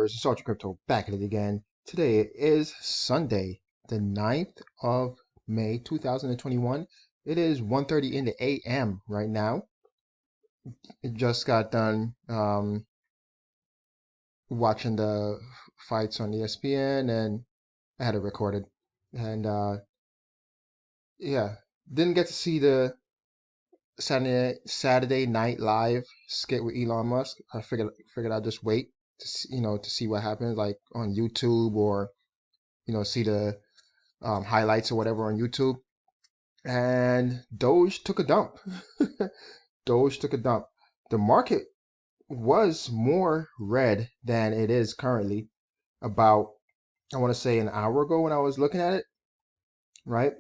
viewers, it's Ultra Crypto back at it again. Today is Sunday, the 9th of May 2021. It is 1:30 in the AM right now. It just got done watching the fights on ESPN, and I had it recorded. And yeah, didn't get to see the Saturday Night Live skit with Elon Musk. I figured I'd just wait to see, to see what happens, like on YouTube, or see the highlights or whatever on YouTube. And Doge took a dump. Doge took a dump. The market was more red than it is currently. About, I want to say, an hour ago when I was looking at it, right?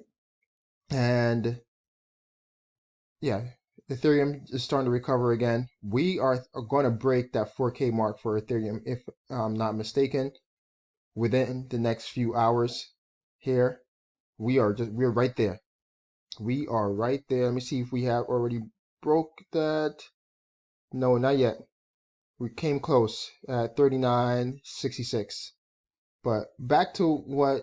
And yeah, Ethereum is starting to recover again. We are going to break that 4K mark for Ethereum, if I'm not mistaken, within the next few hours here. We're right there. We are right there. Let me see if we have already broke that. No, not yet. We came close at 39.66. But back to what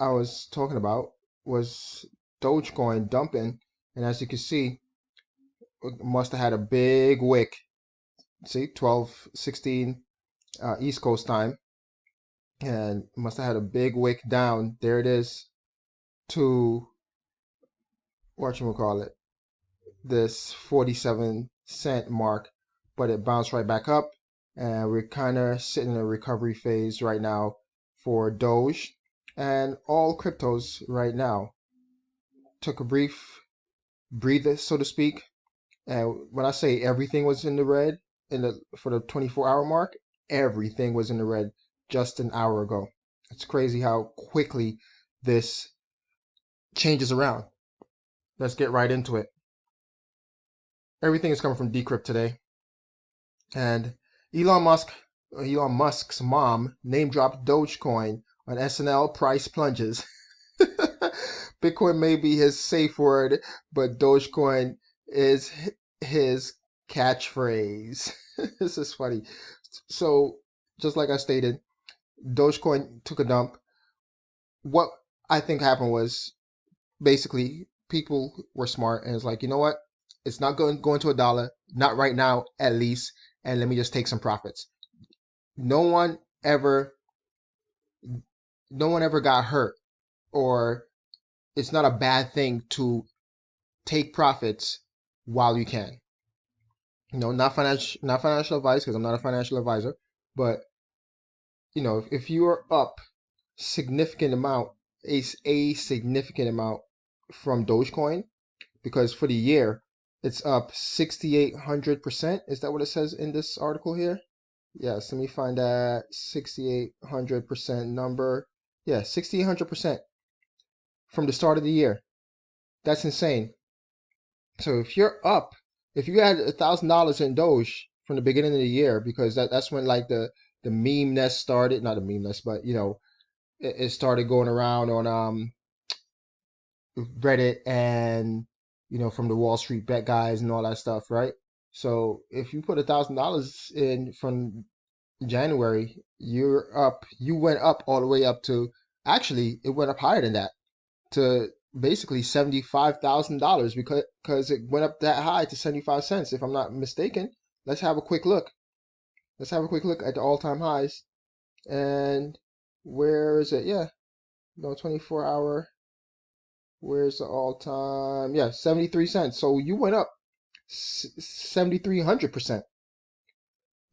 I was talking about was Dogecoin dumping. And as you can see, must have had a big wick. See, 12:16 East Coast time, and must have had a big wick down. There it is to whatchamacallit, this 47-cent mark, but it bounced right back up, and we're kind of sitting in a recovery phase right now for Doge and all cryptos right now. Took a brief breather, so to speak. And when I say everything was in the red for the 24-hour mark, everything was in the red just an hour ago. It's crazy how quickly this changes around. Let's get right into it. Everything is coming from Decrypt today. And Elon Musk's mom name dropped Dogecoin on SNL price plunges. Bitcoin may be his safe word, but Dogecoin is his catchphrase. This is funny. So, just like I stated, Dogecoin took a dump. What I think happened was basically people were smart and it's like, you know what? It's not going to $1, not right now at least, and let me just take some profits. No one ever got hurt, or it's not a bad thing to take profits while you can. Not financial advice, because I'm not a financial advisor, but if you are up significant amount, a significant amount from Dogecoin, because for the year it's up 6,800%. Is that what it says in this article here? Yes, let me find that 6,800% number. Yeah, 6,800% from the start of the year. That's insane. So if you had $1,000 in Doge from the beginning of the year, because that's when like the meme nest started, not the meme nest, but it started going around on Reddit, and from the Wall Street bet guys and all that stuff, right? So if you put $1,000 in from January, you went up all the way up to, actually it went up higher than that, to basically $75,000, because it went up that high to 75 cents, if I'm not mistaken. Let's have a quick look. Let's have a quick look at the all-time highs. And where is it? Yeah, no, 24-hour. Where's the all-time? Yeah, 73 cents. So you went up 7,300%.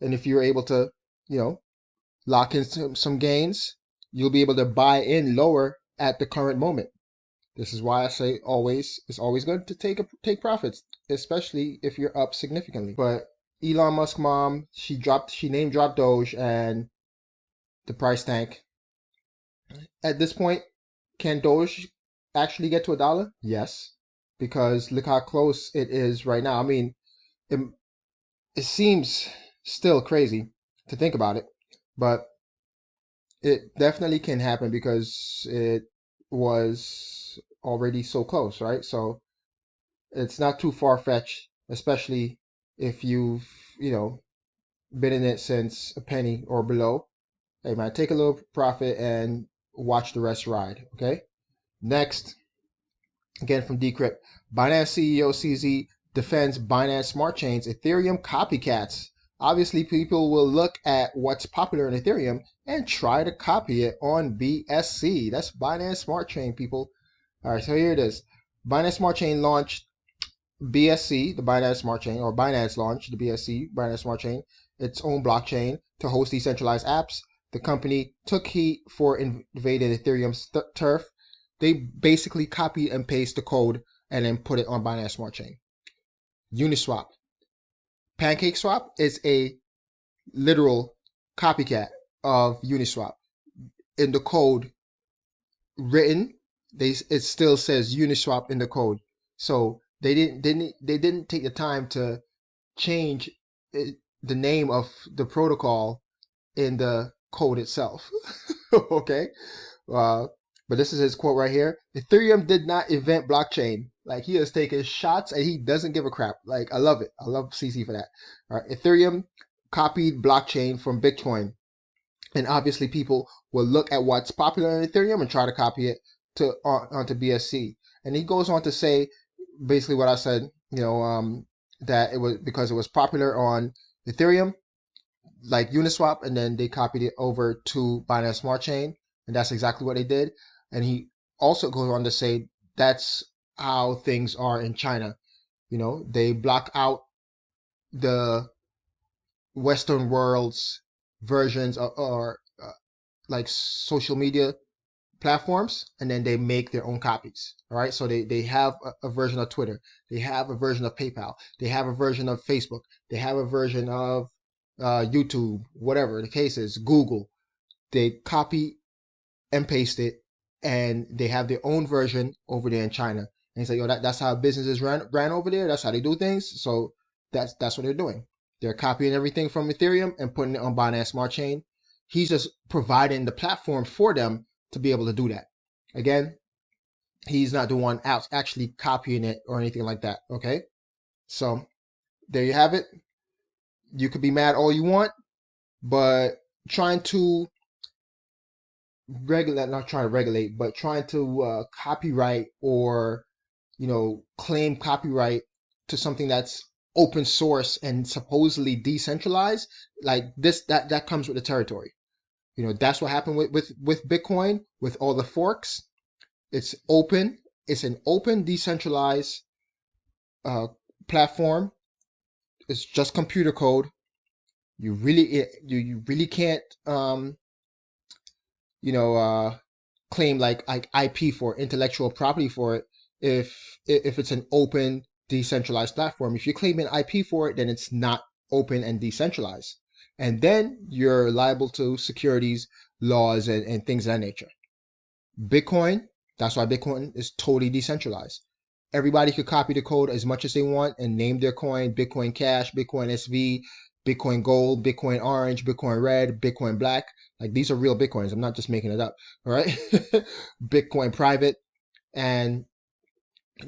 And if you're able to, lock in some gains, you'll be able to buy in lower at the current moment. This is why I say it's always good to take profits, especially if you're up significantly. But Elon Musk mom, she name dropped Doge, and the price tank. At this point, can Doge actually get to $1? Yes, because look how close it is right now. I mean, it seems still crazy to think about it, but it definitely can happen because it was already so close, right? So it's not too far-fetched, especially if you've, been in it since a penny or below. hey man, take a little profit and watch the rest ride. Okay. Next, again from Decrypt, Binance CEO CZ defends Binance Smart Chain's Ethereum copycats. Obviously, people will look at what's popular in Ethereum and try to copy it on BSC. That's Binance Smart Chain, people. All right, so here it is. Binance Smart Chain launched BSC, the Binance Smart Chain, or Binance launched the BSC, Binance Smart Chain, its own blockchain to host decentralized apps. The company took heat for invading Ethereum's turf. They basically copy and paste the code and then put it on Binance Smart Chain. Uniswap. PancakeSwap is a literal copycat of Uniswap. In the code written, it still says Uniswap in the code. So they didn't take the time to change the name of the protocol in the code itself. Okay. But this is his quote right here. Ethereum did not invent blockchain. Like, he is taking shots and he doesn't give a crap. Like, I love it. I love CC for that. All right. Ethereum copied blockchain from Bitcoin. And obviously people will look at what's popular in Ethereum and try to copy it onto BSC. And he goes on to say basically what I said, that it was because it was popular on Ethereum, like Uniswap, and then they copied it over to Binance Smart Chain, and that's exactly what they did. And he also goes on to say that's how things are in China. They block out the Western world's versions of, or like social media platforms, and then they make their own copies. All right, so they have a version of Twitter, they have a version of PayPal, they have a version of Facebook, they have a version of YouTube, whatever the case is, Google. They copy and paste it, and they have their own version over there in China. And he's like, yo, that's how businesses ran over there. That's how they do things. So that's what they're doing. They're copying everything from Ethereum and putting it on Binance Smart Chain. He's just providing the platform for them to be able to do that. Again, he's not the one out actually copying it or anything like that. Okay, so there you have it. You could be mad all you want, but trying to copyright or claim copyright to something that's open source and supposedly decentralized, like this, that comes with the territory. That's what happened with Bitcoin, with all the forks. It's open. It's an open, decentralized platform. It's just computer code. You really can't claim like IP for intellectual property for it if it's an open, decentralized platform. If you're claiming IP for it, then it's not open and decentralized, and then you're liable to securities laws and things of that nature. Bitcoin, that's why Bitcoin is totally decentralized. Everybody could copy the code as much as they want and name their coin Bitcoin Cash, Bitcoin SV, Bitcoin Gold, Bitcoin Orange, Bitcoin Red, Bitcoin Black. Like, these are real Bitcoins. I'm not just making it up. All right. Bitcoin Private. And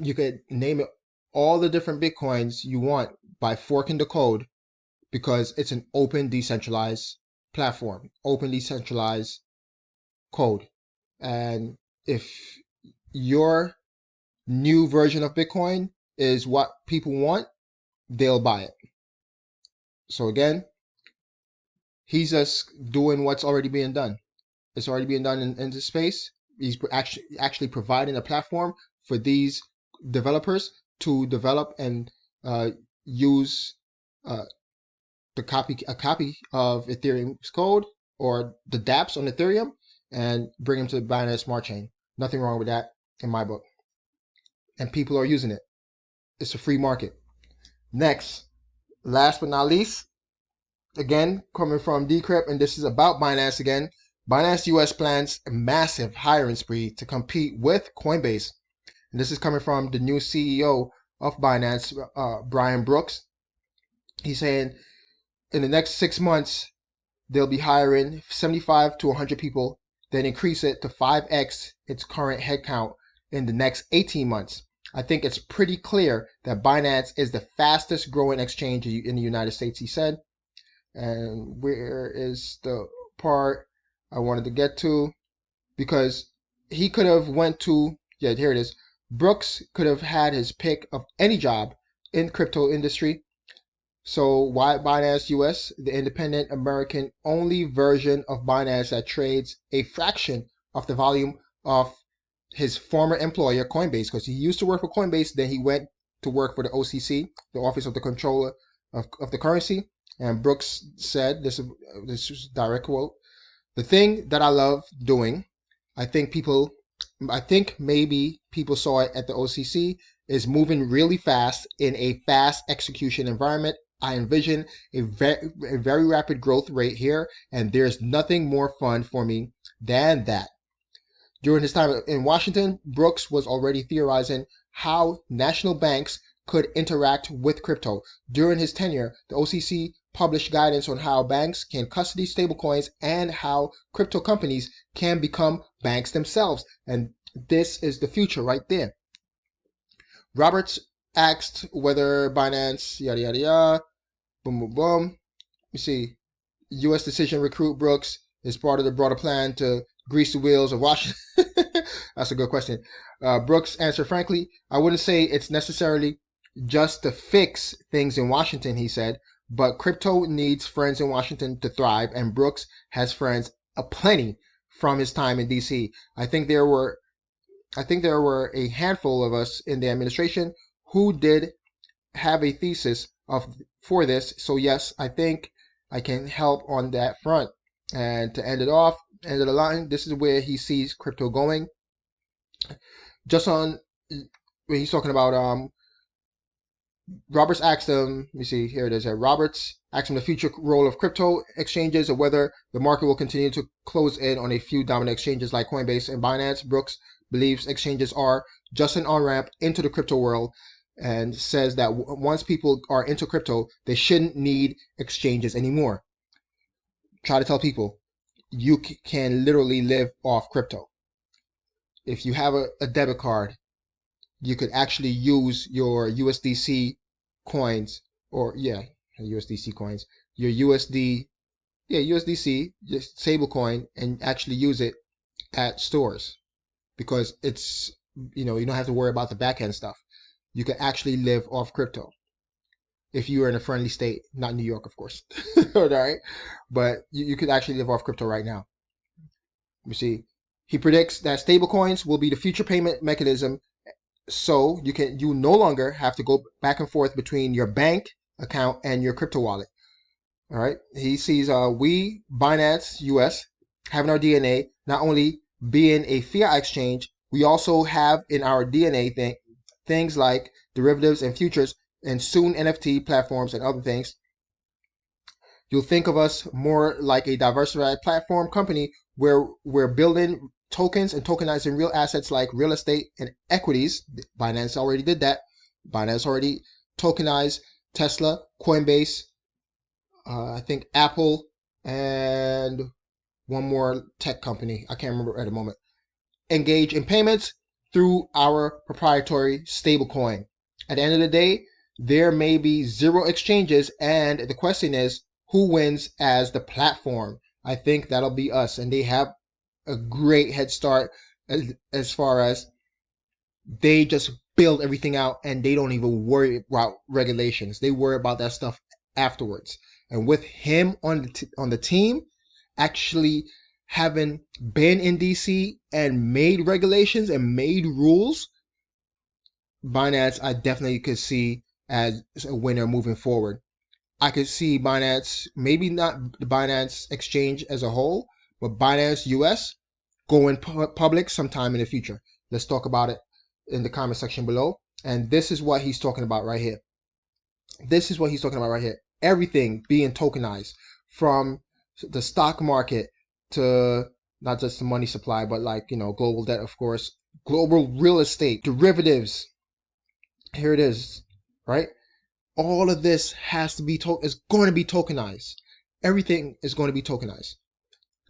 you could name it all the different Bitcoins you want by forking the code, because it's an open, decentralized platform, open, decentralized code. And if your new version of Bitcoin is what people want, they'll buy it. So again, he's just doing what's already being done. It's already being done in this space. He's actually providing a platform for these developers to develop and use a copy of Ethereum's code or the dApps on Ethereum and bring them to Binance Smart Chain. Nothing wrong with that in my book. And people are using it. It's a free market. Next, last but not least, again, coming from Decrypt, and this is about Binance again. Binance US plans a massive hiring spree to compete with Coinbase. And this is coming from the new CEO of Binance, Brian Brooks. He's saying in the next 6 months, they'll be hiring 75 to 100 people, then increase it to 5x its current headcount in the next 18 months. I think it's pretty clear that Binance is the fastest growing exchange in the United States, he said. And where is the part? I wanted to get to, because he could have went to, yeah, here it is. Brooks could have had his pick of any job in crypto industry. So why Binance US, the independent American only version of Binance that trades a fraction of the volume of his former employer Coinbase, because he used to work for Coinbase, then he went to work for the OCC, the Office of the Controller of the Currency. And Brooks said, this is direct quote, "The thing that I love doing, I think maybe people saw it at the OCC, is moving really fast in a fast execution environment. I envision a very rapid growth rate here, and there's nothing more fun for me than that." During his time in Washington, Brooks was already theorizing how national banks could interact with crypto. During his tenure, the OCC published guidance on how banks can custody stablecoins and how crypto companies can become banks themselves. And this is the future right there. Roberts asked whether Binance, yada, yada, yada, boom, boom, boom. You see, U.S. decision recruit Brooks is part of the broader plan to grease the wheels of Washington. That's a good question. Brooks answered, "Frankly, I wouldn't say it's necessarily just to fix things in Washington," he said, "but crypto needs friends in Washington to thrive, and Brooks has friends aplenty from his time in DC. I think there were a handful of us in the administration who did have a thesis for this. So yes, I think I can help on that front." And to end of the line, this is where he sees crypto going. Just on when he's talking about Roberts asked him, let me see, here it is. Roberts asked him the future role of crypto exchanges or whether the market will continue to close in on a few dominant exchanges like Coinbase and Binance. Brooks believes exchanges are just an on-ramp into the crypto world and says that once people are into crypto, they shouldn't need exchanges anymore. Try to tell people you can literally live off crypto. If you have a debit card, you could actually use your USDC coins, or USDC coins, your USDC, just stable coin, and actually use it at stores, because it's, you don't have to worry about the back end stuff. You can actually live off crypto if you are in a friendly state, not New York, of course. All right, but you could actually live off crypto right now. You see, he predicts that stablecoins will be the future payment mechanism, so you no longer have to go back and forth between your bank account and your crypto wallet. All right, he sees we Binance US having our DNA not only being a fiat exchange, we also have in our DNA things like derivatives and futures, and soon NFT platforms and other things. You'll think of us more like a diversified platform company where we're building tokens and tokenizing real assets like real estate and equities. Binance already did that. Binance already tokenized Tesla, Coinbase, I think Apple, and one more tech company. I can't remember at the moment. Engage in payments through our proprietary stablecoin. At the end of the day, there may be 0 exchanges, and the question is, who wins as the platform? I think that'll be us, and they have a great head start as far as they just build everything out and they don't even worry about regulations. They worry about that stuff afterwards. And with him on the team, actually having been in DC and made regulations and made rules, Binance I definitely could see as a winner moving forward. I could see Binance, maybe not the Binance exchange as a whole, but Binance US going public sometime in the future. Let's talk about it in the comment section below. And this is what he's talking about right here. This is what he's talking about right here. Everything being tokenized, from the stock market to not just the money supply, but like, global debt, of course, global real estate, derivatives. Here it is, right? All of this is going to be tokenized. Everything is going to be tokenized.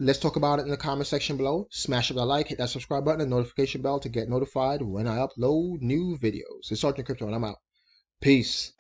Let's talk about it in the comment section below. Smash up that like, hit that subscribe button and notification bell to get notified when I upload new videos. It's Sergeant Crypto, and I'm out. Peace.